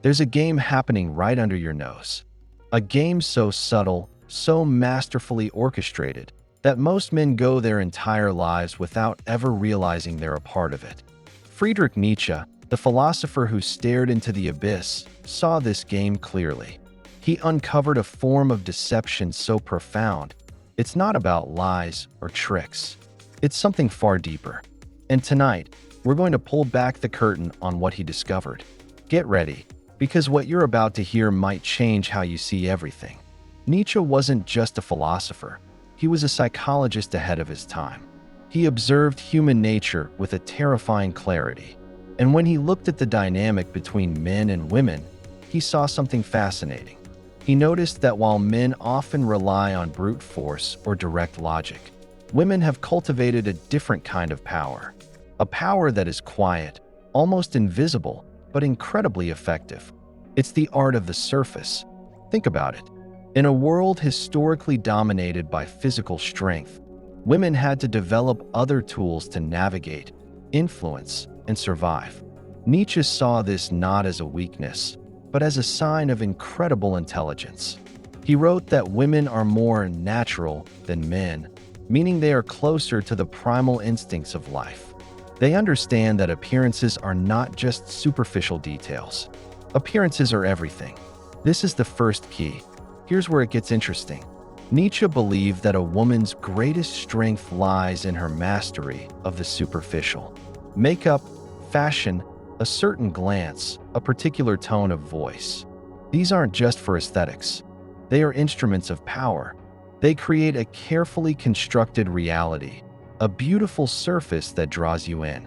There's a game happening right under your nose. A game so subtle, so masterfully orchestrated, that most men go their entire lives without ever realizing they're a part of it. Friedrich Nietzsche, the philosopher who stared into the abyss, saw this game clearly. He uncovered a form of deception so profound, it's not about lies or tricks. It's something far deeper. And tonight, we're going to pull back the curtain on what he discovered. Get ready, because what you're about to hear might change how you see everything. Nietzsche wasn't just a philosopher. He was a psychologist ahead of his time. He observed human nature with a terrifying clarity. And when he looked at the dynamic between men and women, he saw something fascinating. He noticed that while men often rely on brute force or direct logic, women have cultivated a different kind of power. A power that is quiet, almost invisible, but incredibly effective. It's the art of the surface. Think about it. In a world historically dominated by physical strength, women had to develop other tools to navigate, influence, and survive. Nietzsche saw this not as a weakness, but as a sign of incredible intelligence. He wrote that women are more natural than men, meaning they are closer to the primal instincts of life. They understand that appearances are not just superficial details. Appearances are everything. This is the first key. Here's where it gets interesting. Nietzsche believed that a woman's greatest strength lies in her mastery of the superficial. Makeup, fashion, a certain glance, a particular tone of voice. These aren't just for aesthetics. They are instruments of power. They create a carefully constructed reality, a beautiful surface that draws you in.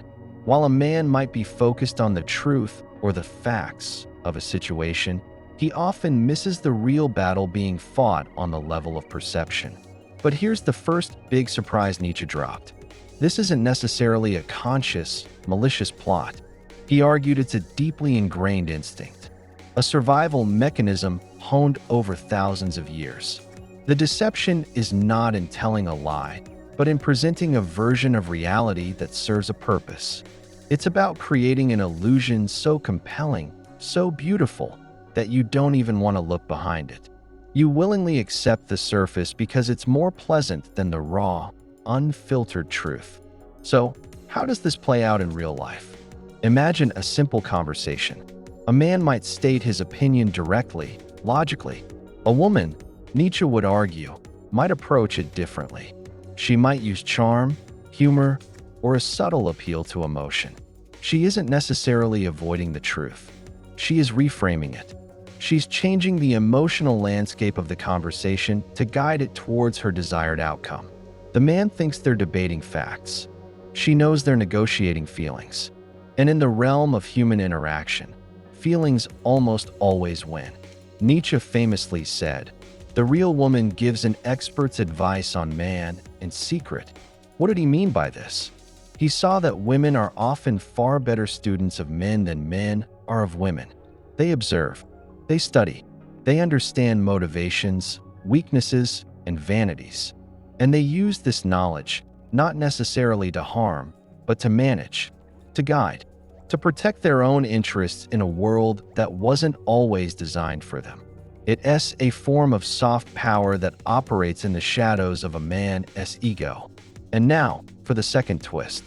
While a man might be focused on the truth or the facts of a situation, he often misses the real battle being fought on the level of perception. But here's the first big surprise Nietzsche dropped. This isn't necessarily a conscious, malicious plot. He argued it's a deeply ingrained instinct, a survival mechanism honed over thousands of years. The deception is not in telling a lie, but in presenting a version of reality that serves a purpose. It's about creating an illusion so compelling, so beautiful, that you don't even want to look behind it. You willingly accept the surface because it's more pleasant than the raw, unfiltered truth. So, how does this play out in real life? Imagine a simple conversation. A man might state his opinion directly, logically. A woman, Nietzsche would argue, might approach it differently. She might use charm, humor, or a subtle appeal to emotion. She isn't necessarily avoiding the truth. She is reframing it. She's changing the emotional landscape of the conversation to guide it towards her desired outcome. The man thinks they're debating facts. She knows they're negotiating feelings. And in the realm of human interaction, feelings almost always win. Nietzsche famously said, "The real woman gives an expert's advice on man in secret." What did he mean by this? He saw that women are often far better students of men than men are of women. They observe, they study, they understand motivations, weaknesses, and vanities. And they use this knowledge, not necessarily to harm, but to manage, to guide, to protect their own interests in a world that wasn't always designed for them. It's a form of soft power that operates in the shadows of a man's ego. And now, for the second twist.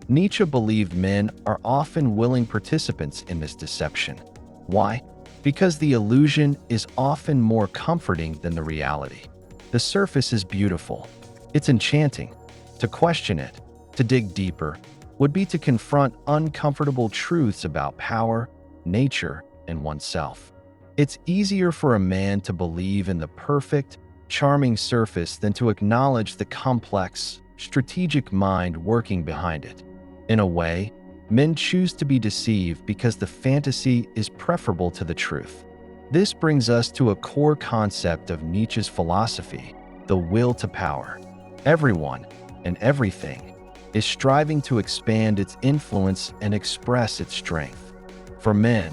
Nietzsche believed men are often willing participants in this deception. Why? Because the illusion is often more comforting than the reality. The surface is beautiful. It's enchanting. To question it, to dig deeper, would be to confront uncomfortable truths about power, nature, and oneself. It's easier for a man to believe in the perfect, charming surface than to acknowledge the complex, strategic mind working behind it. In a way, men choose to be deceived because the fantasy is preferable to the truth. This brings us to a core concept of Nietzsche's philosophy, the will to power. Everyone and everything is striving to expand its influence and express its strength. For men,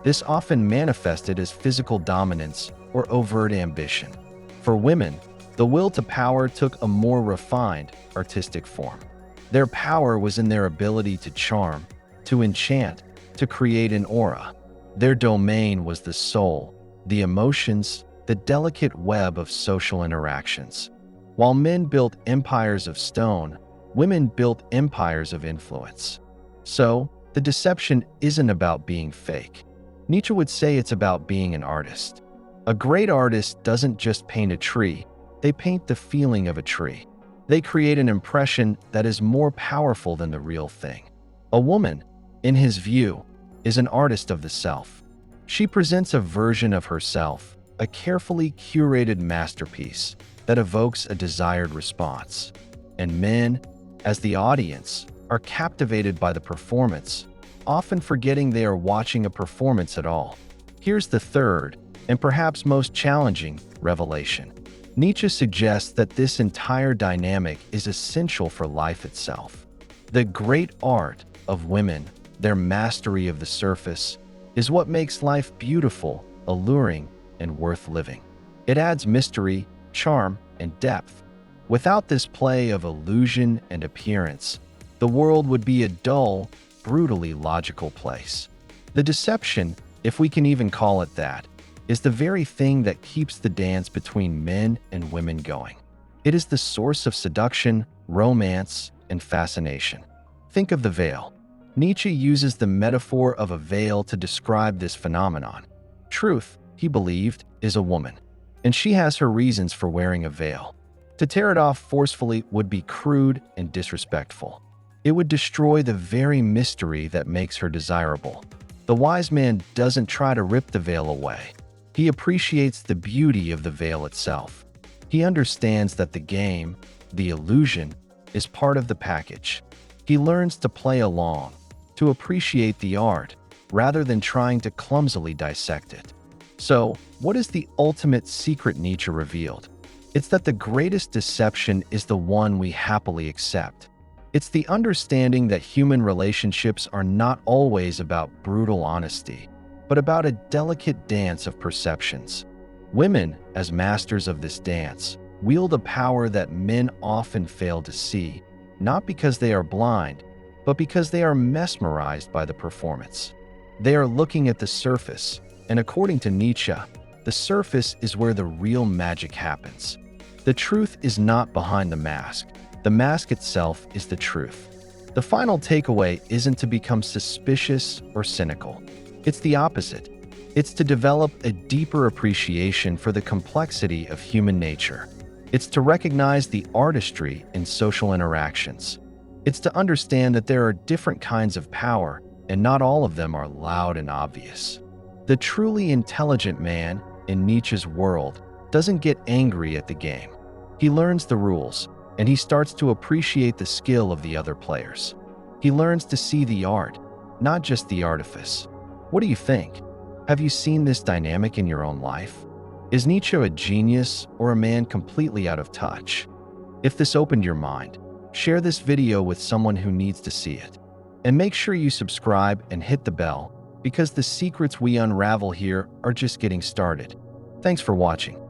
this often manifested as physical dominance or overt ambition. For women, the will to power took a more refined, artistic form. Their power was in their ability to charm, to enchant, to create an aura. Their domain was the soul, the emotions, the delicate web of social interactions. While men built empires of stone, women built empires of influence. So, the deception isn't about being fake. Nietzsche would say it's about being an artist. A great artist doesn't just paint a tree, they paint the feeling of a tree. They create an impression that is more powerful than the real thing. A woman, in his view, is an artist of the self. She presents a version of herself, a carefully curated masterpiece that evokes a desired response. And men, as the audience, are captivated by the performance, often forgetting they are watching a performance at all. Here's the third, and perhaps most challenging, revelation. Nietzsche suggests that this entire dynamic is essential for life itself. The great art of women, their mastery of the surface, is what makes life beautiful, alluring, and worth living. It adds mystery, charm, and depth. Without this play of illusion and appearance, the world would be a dull, brutally logical place. The deception, if we can even call it that, is the very thing that keeps the dance between men and women going. It is the source of seduction, romance, and fascination. Think of the veil. Nietzsche uses the metaphor of a veil to describe this phenomenon. Truth, he believed, is a woman, and she has her reasons for wearing a veil. To tear it off forcefully would be crude and disrespectful. It would destroy the very mystery that makes her desirable. The wise man doesn't try to rip the veil away. He appreciates the beauty of the veil itself. He understands that the game, the illusion, is part of the package. He learns to play along, to appreciate the art, rather than trying to clumsily dissect it. So, what is the ultimate secret Nietzsche revealed? It's that the greatest deception is the one we happily accept. It's the understanding that human relationships are not always about brutal honesty, but about a delicate dance of perceptions. Women, as masters of this dance, wield a power that men often fail to see, not because they are blind, but because they are mesmerized by the performance. They are looking at the surface, and according to Nietzsche, the surface is where the real magic happens. The truth is not behind the mask. The mask itself is the truth. The final takeaway isn't to become suspicious or cynical. It's the opposite. It's to develop a deeper appreciation for the complexity of human nature. It's to recognize the artistry in social interactions. It's to understand that there are different kinds of power, and not all of them are loud and obvious. The truly intelligent man, in Nietzsche's world, doesn't get angry at the game. He learns the rules, and he starts to appreciate the skill of the other players. He learns to see the art, not just the artifice. What do you think? Have you seen this dynamic in your own life? Is Nietzsche a genius or a man completely out of touch? If this opened your mind, share this video with someone who needs to see it. And make sure you subscribe and hit the bell, because the secrets we unravel here are just getting started. Thanks for watching.